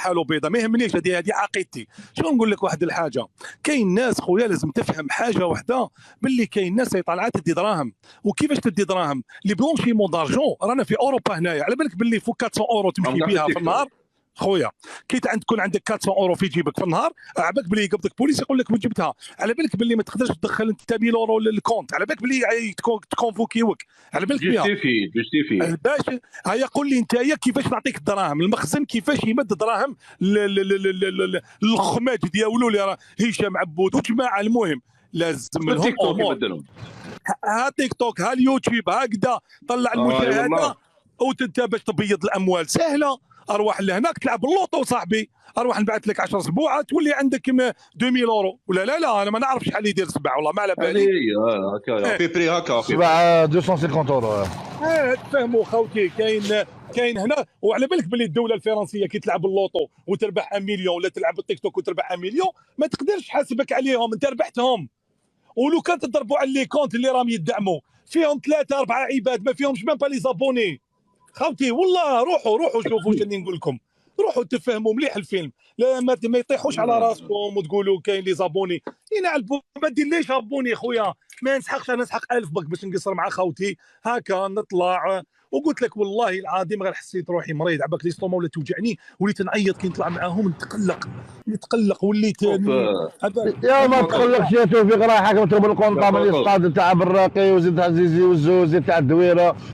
حاله بيضه، ما يهمنيش، هذه عقيدتي. شنو نقول لك واحد الحاجه، كاين ناس خويا لازم تفهم حاجه واحده، باللي كاين ناس هي طالعه تدي دراهم. وكيفاش تدي دراهم؟ لي بلونشيمون دارجون رانا في اوروبا هنايا، على بالك باللي فوق 400 اورو تمشي بها في النهار خويا، كي تكون عندك 400 اورو في جيبك في النهار، على بالك بلي يقبضك بوليس يقول لك وين جبتها، على بالك بلي ما تقدرش تدخل انت 1000 اورو للكونت، على بالك بلي تكونفوكيوك، على بالك بها جوستيفي باش. هيا قول لي انت كيفاش نعطيك الدراهم، المخزن كيفاش يمد دراهم للخماج ديالو اللي راه هشام عبود وجماعه. المهم لازم لهم تيك توك يبدلهم، ها تيك توك، ها اليوتيوب، هكذا طلع المشاهده. وانت باش تبيض الاموال سهله، اروح لهناك تلعب اللوطو صاحبي، اروح نبعث لك 10 اسبوع تولي عندك 2000 اورو. ولا لا انا ما نعرف شحال يدير سبع، والله ما على بالي. هكا في بري هكا سبع 250 اورو. تفهموا خوتي، كاين هنا. وعلى بالك باللي الدوله الفرنسيه كي تلعب اللوطو وتربح 1 مليون، ولا تلعب التيك توك وتربح 1 مليون، ما تقدرش تحاسبك عليهم، انت ربحتهم. ولو كان تضربوا على لي كونت اللي راهم يدعموا فيهم 3 4 عباد ما فيهمش ميم با لي زابوني خوتي، والله روحوا شوفوا شنو نقول لكم، روحوا تفهموا مليح الفيلم، لا ما يطيحوش على راسكم وتقولوا كاين لي زابوني ينعلبوا. ما ديرليش ابوني خويا، ما نسحقش، انا نسحق 1000 بك باش نقصر مع خوتي هكا نطلع. وقلت لك والله العظيم غير حسيت روحي مريض، عباك لي ستوما ولا توجعني، وليت نعيط كي نطلع معاهم، نتقلق وليت يا ما تقلقش يا توفيق، رايحك تضرب القنطه من الاستاد تاع براقي وزيد عزيزي والزوز تاع الدويره.